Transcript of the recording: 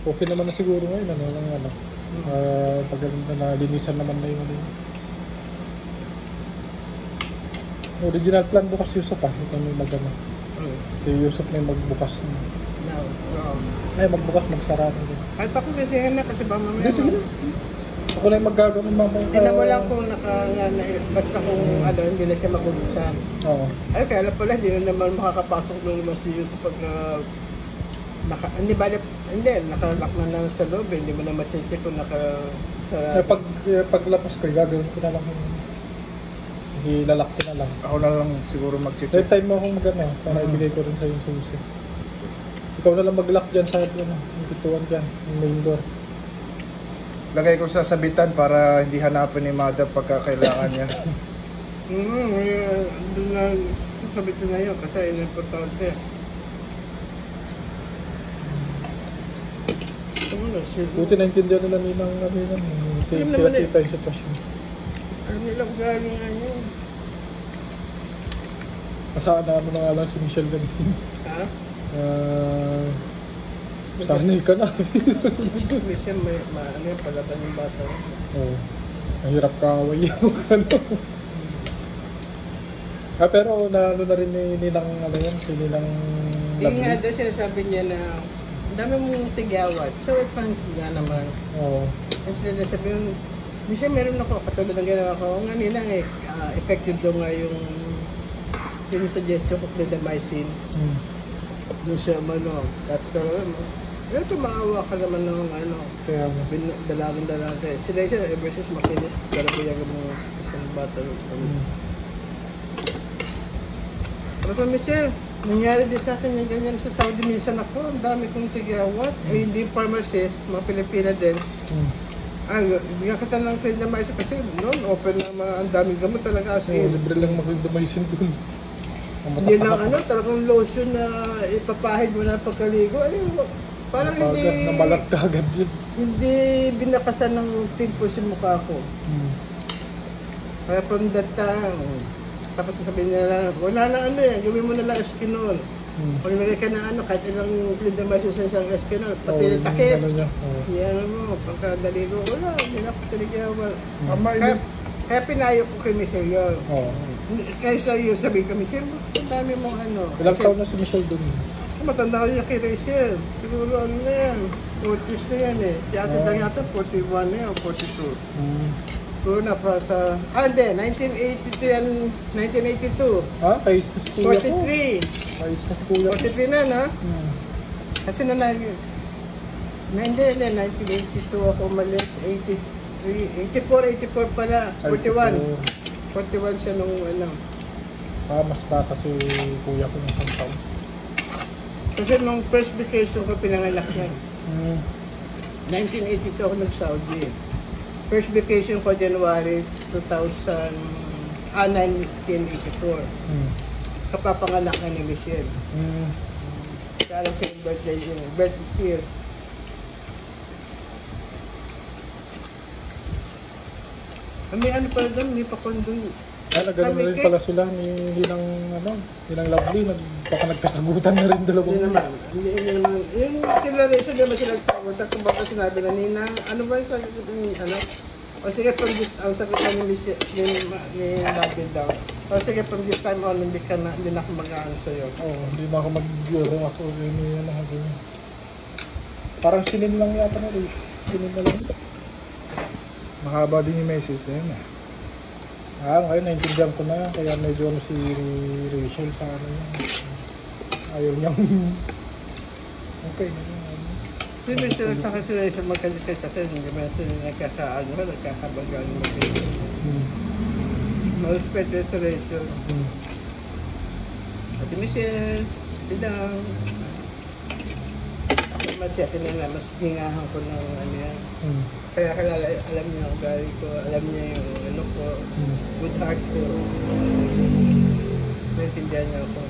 Okay naman na siguro ngayon, ano lang ano. Pag na linisan naman na yung ano. Original plan bukas Yusuf ito may magano. Si Yusuf may magbukas. Ay, magbukas, magsara na din. Ay, pakulisin na kasi ba mamaya. Hindi, sige na. Ako na yung maggagawin mamaya. Tingnan mo lang kung basta kung hindi na siya magbubuksan. Oo. Ay, kaya lang pala, hindi naman makakapasok nung naman si Yusuf pag nakalak na lang sa loob, hindi mo na ma-check kung nakasara. Paglapos ko, gagawin ko na lang ilalak ko na lang. Ako na lang siguro mag-check. May time mo akong magana para ibigay ko rin sa yung susi. Ikaw na lang mag-lock dyan sa yung pituan dyan, yung main door. Lagay ko sa sabitan para hindi hanapin ni Mother pagka kailangan niya. Doon na sasabitin na yun kasi importante. Buti naintindihan nila ninang sila kita yung sitwasyon. Alam nila kung galing nga yun. Masaan na na nga lang si Michelle ganun. Ha? Sanay ka na. Minsan may palaban yung bata. Oo. Mahirap ka away yung ano. Pero naano na rin ni Ninang ano yan, si Ninang Yung nga daw sinasabi niya na ang dami mong tigyawat. So, fans nga naman. Oo. Kasi nasabi yung minsan meron ako, katulad ng ginawa ko, nga Ninang effective daw nga yung suggestion ko clindamycin. Doon sa at ito maawa ka naman ng Kaya dalagang-dalaga. Sila isa, ever since makinis, karabuyan mo isang bata. Pero Michelle, nangyari din sa akin yung ganyan sa Saudi. Minsan ako, ang dami kong tigyawat. Hindi pharmacist, mga Pilipina din. Bigyan kita ng clindamycin kasi noon, open na ang daming gamot talaga. libre lang mag-clindamycin dun. Hindi lang talagang lotion na ipapahid mo na pagkaligo. Ay, parang hindi... Nabalat ka agad yun. Hindi binakasan ng pimples yung mukha ko. Kaya from that time, tapos sasabihin nila lang, wala na gawin mo na lang eskinol. Pag nagay ka na kahit ilang clindamycin sa isang eskinol, pati yung takip. Yan mo, pagkadaligo, wala, hindi na ako tinigyawan. Kaya pinayo ko kay Michelle yun. Kaysa yung sabihin kami, Michelle, ang dami mong Ilang taon na si Michelle dun? Matanda ko yung kay Rachel. Siguro na yan. 40s na yan eh. Si ate Dang yata 41 na yan o 42. Siguro na pa sa... hindi. 1982 yan. 1982. Kayos na si kuya ko. 43. Kayos na si kuya ko. 43 na, no? Kasi na hindi, 1982 ako malis. 84 pala. 41. 41 siya nung mas bata si kuya ko ng isang taon. Kasi nung first vacation ko pinangalak yan. 1982 ako nag-Saudi. First vacation ko January 1984. Kapapanganak na ni Michelle. Kaya alam ko yung birthday year. May pa doon, may pa-condom. Nagano na rin pala sila ni Ninang Lovely, baka nagkasagutan na rin dalawang. Hindi naman. Yung sila rin, sila naman sila nagsagutan. Kung baka sinabi na Nina, ano ba yung sagot ng O sige, ang sagot na ni Lovely daw. O sige, from this time on, hindi na ako mag-ano sa'yo. Hindi na ako mag-react o ganyan na ganyan. Parang sinin lang yata na rin. Sinin na lang. Mahaba din yung message na yun eh. Ngayon naintindihan ko na, kaya medyo si Rachel sa yan. Ayaw niyang... Okay na yun. Hindi sila sa kasi sila siya magka-discuss kasi hindi ba sila nagkakabagal mag-discuss. Mag-respeto sa Rachel. Ate Michelle, bilang. Mas yakin na mas hingahan ko ng yan. Kaya alam niya ang ugali ko, alam niya yung ko, good heart ko. Naintindihan niya ako.